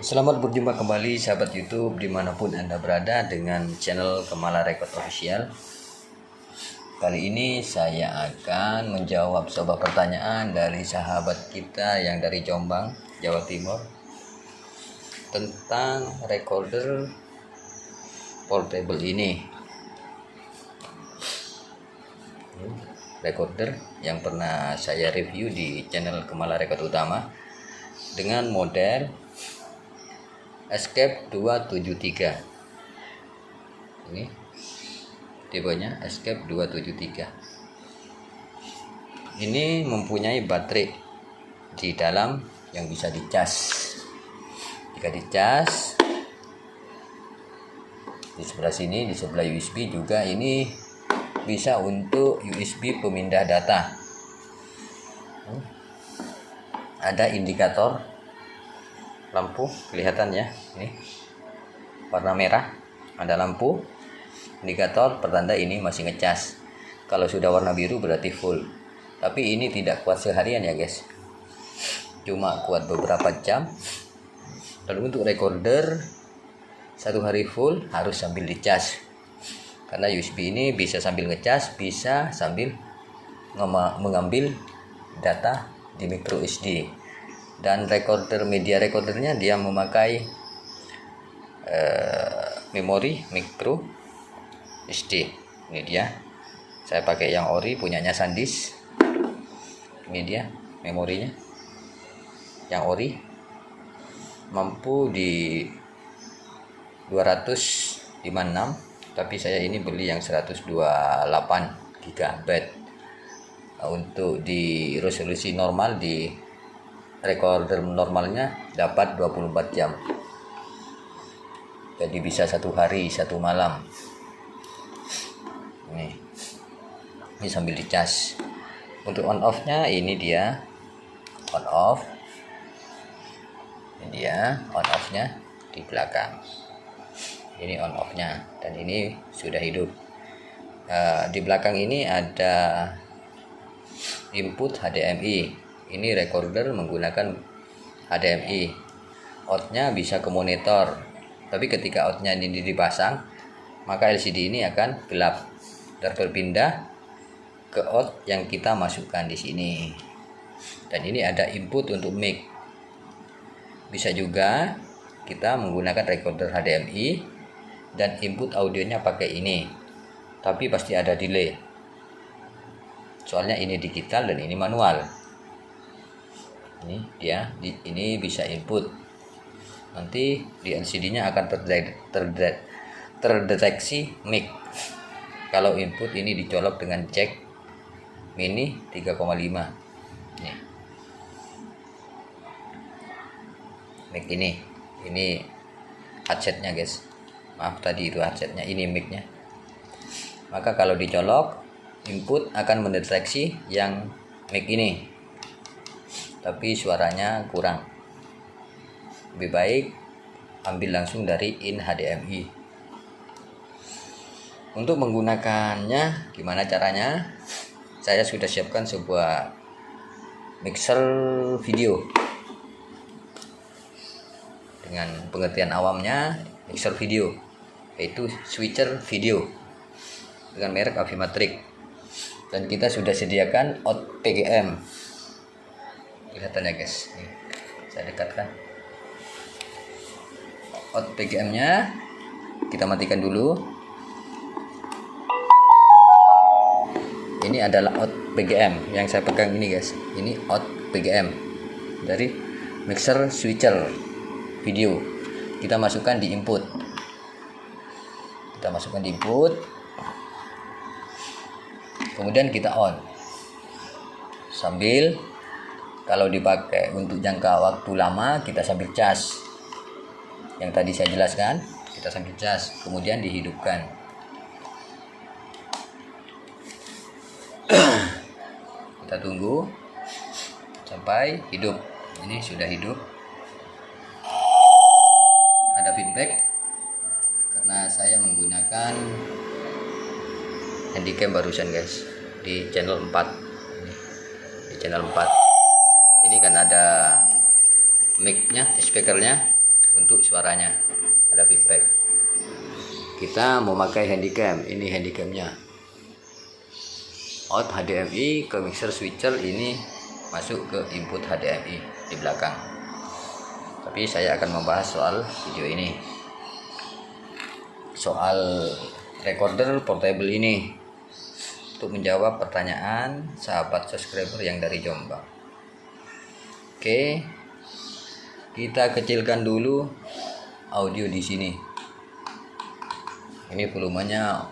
Selamat berjumpa kembali sahabat YouTube dimanapun Anda berada dengan channel Kemala Record Official. Kali ini saya akan menjawab sebuah pertanyaan dari sahabat kita yang dari Jombang, Jawa Timur, tentang recorder portable ini. Recorder yang pernah saya review di channel Kemala Record Utama dengan model Escape 273. Ini tipenya Escape 273. Ini mempunyai baterai di dalam yang bisa dicas. Jika dicas di sebelah sini, di sebelah USB juga ini bisa untuk USB pemindah data. Ada indikator lampu, kelihatan ya, ini warna merah, ada lampu indikator pertanda ini masih ngecas. Kalau sudah warna biru berarti full, tapi ini tidak kuat seharian ya guys, cuma kuat beberapa jam. Dan untuk recorder satu hari full harus sambil dicas, karena USB ini bisa sambil ngecas, bisa sambil mengambil data di micro SD. Dan recorder, media recordernya dia memakai memori micro SD. Ini dia, saya pakai yang ori punyanya SanDisk. Ini dia memorinya yang ori, mampu di 256, tapi saya ini beli yang 128 GB. Untuk di resolusi normal, di recorder normalnya dapat 24 jam, jadi bisa satu hari satu malam. Ini sambil dicas. Untuk on off nya ini dia on off, ini dia on off nya di belakang, ini on off nya, dan ini sudah hidup. Di belakang ini ada input HDMI. Ini recorder menggunakan HDMI. Outnya bisa ke monitor, tapi ketika outnya ini dipasang, maka LCD ini akan gelap dan berpindah ke out yang kita masukkan di sini. Dan ini ada input untuk mic. Bisa juga kita menggunakan recorder HDMI dan input audionya pakai ini, tapi pasti ada delay, soalnya ini digital dan ini manual. Ini dia, ini bisa input, nanti di LCD-nya akan terdeteksi mic. Kalau input ini dicolok dengan jack mini 3,5. Nih, mic ini headsetnya guys, maaf tadi itu headsetnya, ini micnya. Maka kalau dicolok, input akan mendeteksi yang mic ini, tapi suaranya kurang. Lebih baik ambil langsung dari in HDMI. Untuk menggunakannya gimana caranya? Saya sudah siapkan sebuah mixer video. Dengan pengertian awamnya, mixer video yaitu switcher video dengan merek Avimatrix. Dan kita sudah sediakan out PGM. Kelihatannya guys, nih, saya dekatkan out PGM nya, kita matikan dulu. Ini adalah out PGM yang saya pegang ini guys, ini out PGM dari mixer switcher video. Kita masukkan di input, kemudian kita on sambil, kalau dipakai untuk jangka waktu lama kita sambil cas, yang tadi saya jelaskan, kita sambil cas, kemudian dihidupkan. Kita tunggu sampai hidup. Ini sudah hidup. Ada feedback karena saya menggunakan handycam barusan guys, di channel 4. Di channel 4 ini kan ada mic-nya, speakernya untuk suaranya, ada feedback. Kita mau pakai handycam, ini handycamnya. Out HDMI ke mixer switcher, ini masuk ke input HDMI di belakang. Tapi saya akan membahas soal video ini, soal recorder portable ini, untuk menjawab pertanyaan sahabat subscriber yang dari Jombang. Oke, kita kecilkan dulu audio di sini. Ini volumenya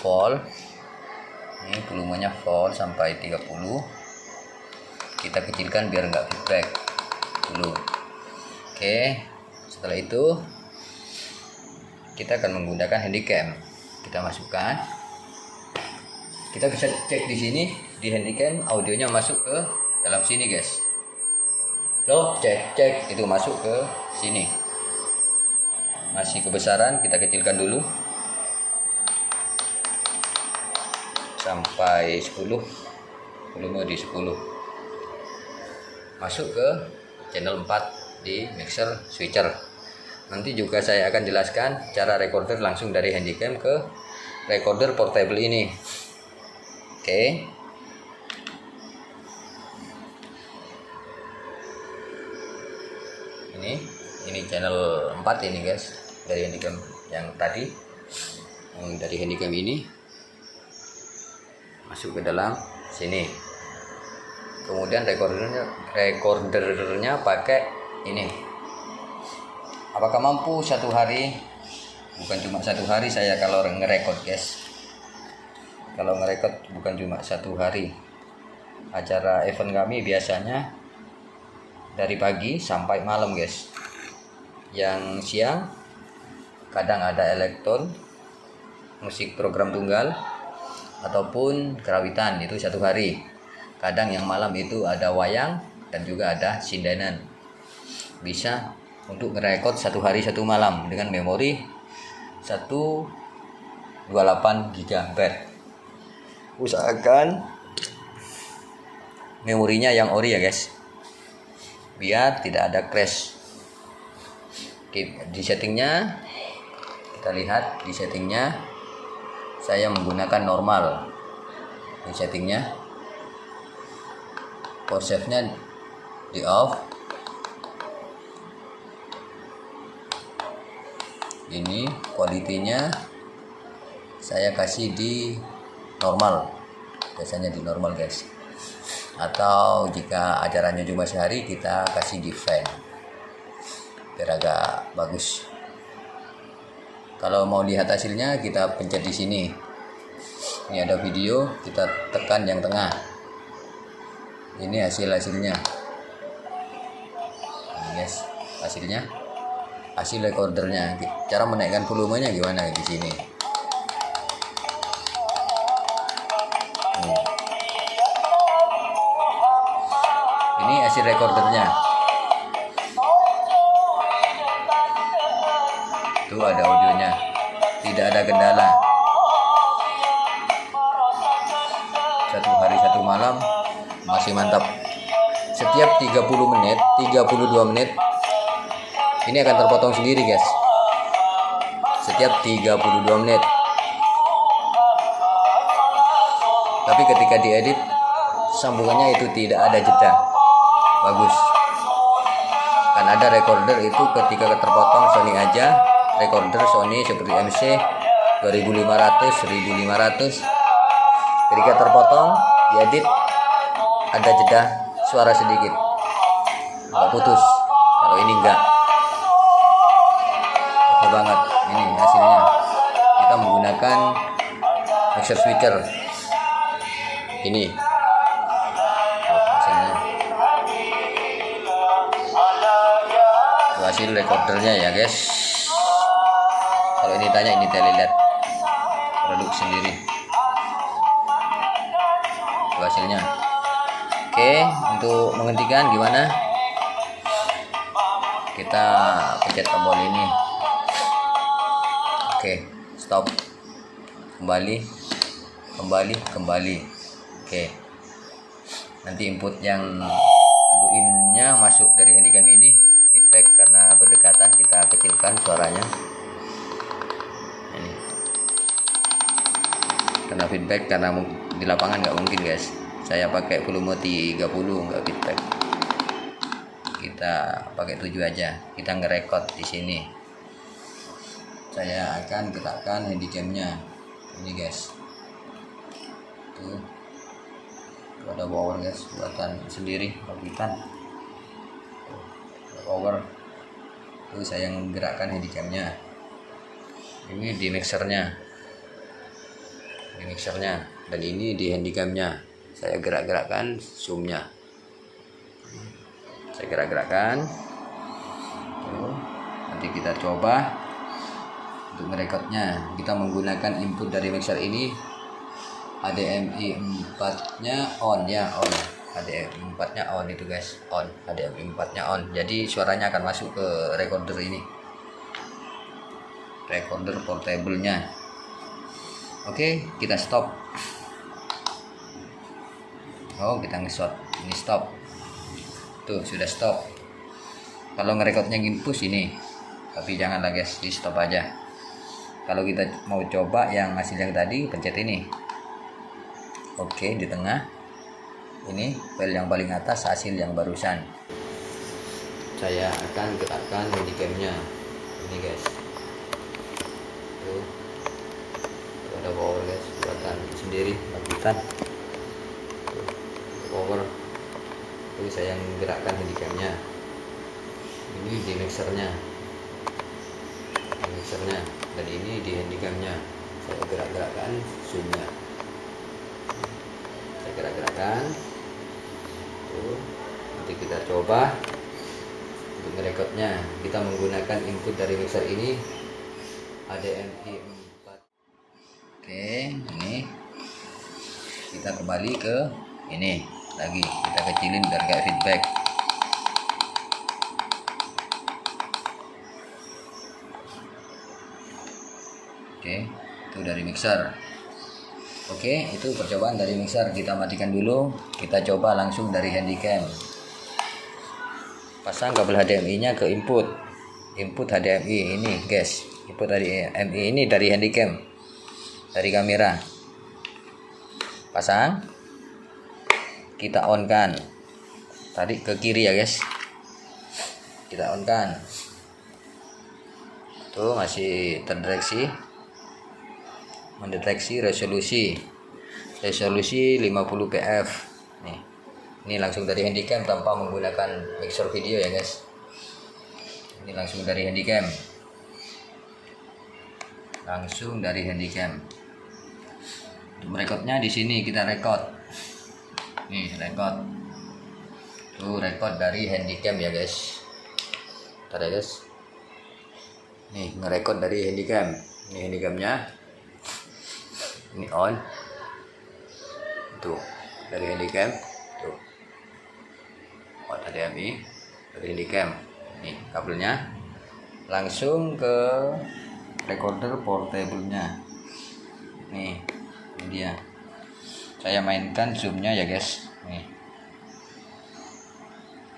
full. Ini volumenya full sampai 30. Kita kecilkan biar nggak feedback dulu. Oke, setelah itu kita akan menggunakan handycam. Kita masukkan. Kita bisa cek di sini di handycam, audionya masuk ke dalam sini, guys. Loh, cek itu masuk ke sini. Masih kebesaran, kita kecilkan dulu sampai 10, volume di 10. Masuk ke channel 4 di mixer switcher. Nanti juga saya akan jelaskan cara recorder langsung dari handycam ke recorder portable ini. Oke. Ini channel 4 ini, guys, dari handycam yang tadi. Dari handycam ini masuk ke dalam sini. Kemudian recordernya pakai ini. Apakah mampu satu hari? Bukan cuma satu hari saya kalau ngerekod, guys. Kalau ngerekod bukan cuma satu hari. Acara event kami biasanya dari pagi sampai malam, guys. Yang siang kadang ada elektron, musik program tunggal, ataupun kerawitan, itu satu hari. Kadang yang malam itu ada wayang dan juga ada sindenan. Bisa untuk ngerekod satu hari satu malam dengan memori 128 GB. Usahakan memorinya yang ori ya, guys, biar tidak ada crash. Oke, di settingnya kita lihat, di settingnya saya menggunakan normal. Di settingnya power save-nya di off. Ini quality-nya saya kasih di normal, biasanya di normal, guys. Atau jika acaranya cuma sehari, kita kasih di fan biar agak bagus. Kalau mau lihat hasilnya, kita pencet di sini. Ini ada video, kita tekan yang tengah. Ini hasilnya. Ini, guys, hasilnya. Hasil recordernya. Cara menaikkan volumenya gimana di sini. Ini hasil recordernya. Itu ada audionya, tidak ada kendala. Satu hari satu malam masih mantap. Setiap 30 menit, 32 menit ini akan terpotong sendiri, guys. Setiap 32 menit. Tapi ketika diedit, sambungannya itu tidak ada jeda. Bagus. Kan ada recorder itu ketika terpotong Sony aja, recorder Sony seperti MC 2500, 1500. Ketika terpotong, diedit, ada jeda suara sedikit, nggak putus. Kalau ini enggak. Oke banget. Ini hasilnya. Kita menggunakan mixer switcher. Ini hasilnya. Itu hasil recordernya ya, guys. Kalau ini tanya, ini Teleled produk sendiri. Itu hasilnya. Oke, untuk menghentikan gimana? Kita pencet tombol ini. Oke, stop. Kembali. Oke. Nanti input yang untuk innya masuk dari handycam ini, feedback karena berdekatan, kita dengarkan suaranya ini. Karena feedback, karena di lapangan nggak mungkin guys, saya pakai volume 30 nggak feedback, kita pakai 7 aja. Kita ngerekod di sini. Saya akan gerakkan handycamnya ini guys. Tuh, ada power guys, buatan sendiri pabrikan. Power. Tuh saya menggerakkan handycamnya. Ini di mixernya, dan ini di handycamnya. Saya gerak-gerakkan zoomnya. Saya gerak-gerakkan. Tuh, nanti kita coba untuk merekodnya. Kita menggunakan input dari mixer ini HDMI 4 nya on ya, on. HDMI 4 nya on itu guys, on. HDMI 4 nya on, jadi suaranya akan masuk ke recorder ini, recorder portable-nya. Oke, kita stop. Oh, kita nge-shot. Ini stop. Tuh, sudah stop. Kalau ngerekodnya push ini, tapi janganlah guys, di stop aja. Kalau kita mau coba yang hasil yang tadi, pencet ini. Oke, di tengah. Ini file yang paling atas, hasil yang barusan. Saya akan gerakkan handycamnya. Ini guys. Tuh. Tuh ada power guys, buatan sendiri, pabrikan. Power. Tuh saya menggerakkan handycamnya. Ini di mixernya. Dan ini di handycamnya. Saya gerak-gerakkan zoomnya. Saya gerak-gerakkan. Tuh, nanti kita coba untuk merekodnya. Kita menggunakan input dari mixer ini HDMI 4. Oke, ini kita kembali ke ini lagi. Kita kecilin biar kayak feedback. Oke, itu dari mixer. Oke, itu percobaan dari mixer. Kita matikan dulu. Kita coba langsung dari handycam. Pasang kabel HDMI-nya ke input. Input HDMI ini, guys. Input HDMI ini dari handycam. Dari kamera. Pasang. Kita on kan. Tadi ke kiri ya, guys. Kita on kan. Tuh masih terdeteksi. Mendeteksi resolusi 50 pf nih. Ini langsung dari handycam tanpa menggunakan mixer video ya guys. Ini langsung dari handycam, untuk merekodnya di sini kita record nih, tuh record dari handycam ya guys. Bentar ya guys, nih ngerekod dari handycam. Ini handycamnya, ini on. Tuh dari handycam, tuh on HDMI dari handycam. Nih kabelnya langsung ke recorder portable-nya. Nih, ini dia. Saya mainkan zoomnya ya guys. Nih,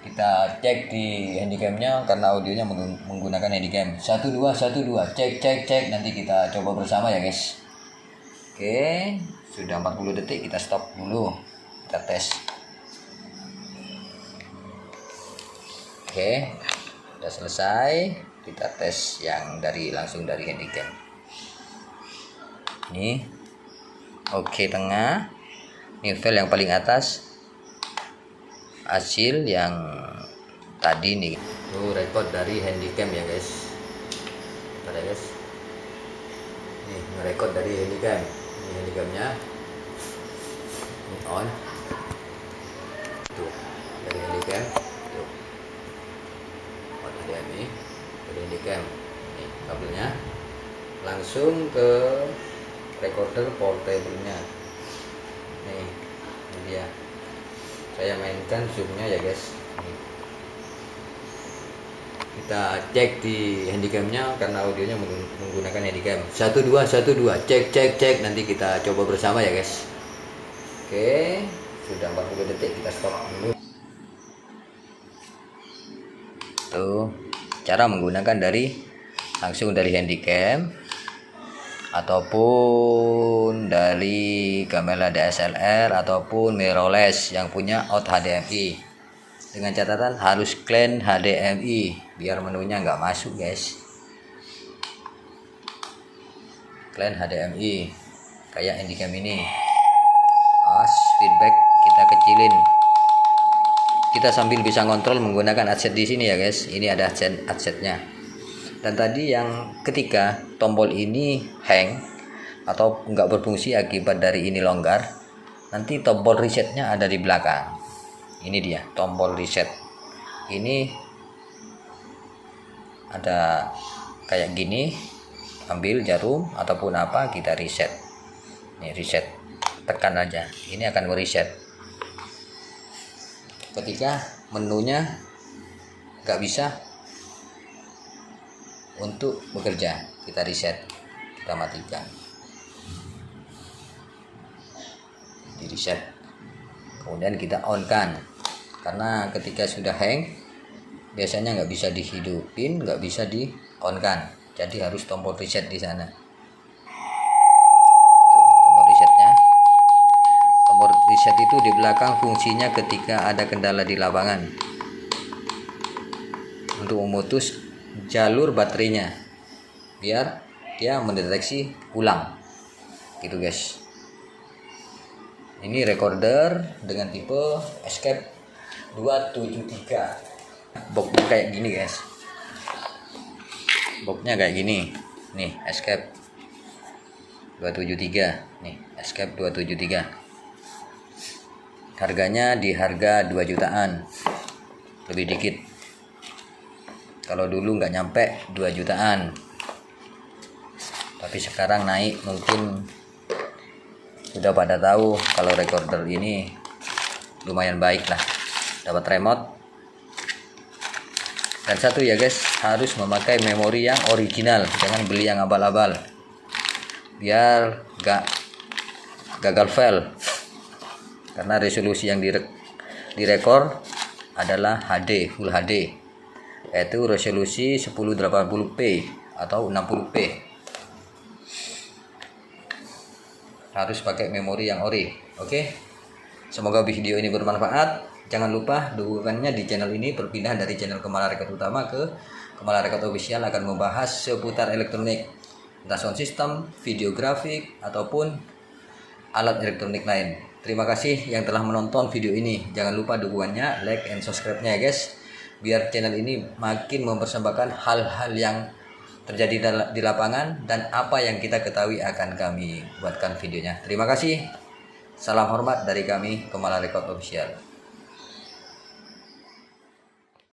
kita cek di handycamnya karena audionya menggunakan handycam. 1212, cek. Nanti kita coba bersama ya guys. Oke, sudah 40 detik, kita stop dulu. Kita tes. Oke, sudah selesai. Kita tes yang langsung dari handycam. Ini. Oke, tengah. Ini file yang paling atas. Hasil yang tadi nih. Tuh record dari handycam ya guys. Bentar ya guys. Nih, ngerekod dari handycam. Ini handycamnya, ini on. Tuh dari handycam, tuh on HDMI dari handycam. Ini kabelnya langsung ke recorder portable-nya. Nih, ini dia. Saya mainkan zoomnya ya guys. Nih. Kita cek di handycamnya karena audionya menggunakan handycam. 1212, cek. Nanti kita coba bersama ya guys. Oke, sudah 40 detik, kita stop dulu. Tuh cara menggunakan dari langsung dari handycam ataupun dari kamera DSLR ataupun mirrorless yang punya out HDMI, dengan catatan harus clean HDMI biar menunya nggak masuk guys. Clean HDMI kayak handycam ini. Feedback kita kecilin, kita sambil bisa ngontrol menggunakan adset di sini ya guys. Ini ada adsetnya. Dan tadi yang ketiga, tombol ini hang atau nggak berfungsi akibat dari ini longgar, nanti tombol resetnya ada di belakang. Ini dia tombol reset. Ini ada kayak gini, ambil jarum ataupun apa, kita reset. Ini reset, tekan aja, ini akan mereset. Ketika menunya nggak bisa untuk bekerja, kita reset, kita matikan, di reset, kemudian kita on kan, karena ketika sudah hang biasanya nggak bisa dihidupin, nggak bisa di on kan, jadi harus tombol reset di sana. Reset itu di belakang fungsinya ketika ada kendala di lapangan untuk memutus jalur baterainya biar dia mendeteksi ulang gitu guys. Ini recorder dengan tipe Escape 273. Boxnya kayak gini guys, boxnya kayak gini nih, Escape 273 nih, Escape 273. Harganya di harga 2 jutaan, lebih dikit. Kalau dulu nggak nyampe 2 jutaan, tapi sekarang naik. Mungkin sudah pada tahu kalau recorder ini lumayan baik lah, dapat remote. Dan satu ya guys, harus memakai memori yang original, jangan beli yang abal-abal biar nggak gagal file. Karena resolusi yang direkor adalah HD, Full HD, yaitu resolusi 1080p atau 60p. Harus pakai memori yang ori. Oke, semoga video ini bermanfaat. Jangan lupa dukungannya di channel ini, berpindah dari channel Kemala Record Utama ke Kemala Record Official, akan membahas seputar elektronik, entah sound system, video grafik, ataupun alat elektronik lain. Terima kasih yang telah menonton video ini. Jangan lupa dukungannya, like and subscribe-nya ya guys, biar channel ini makin mempersembahkan hal-hal yang terjadi di lapangan dan apa yang kita ketahui akan kami buatkan videonya. Terima kasih. Salam hormat dari kami, Kemala Record Official.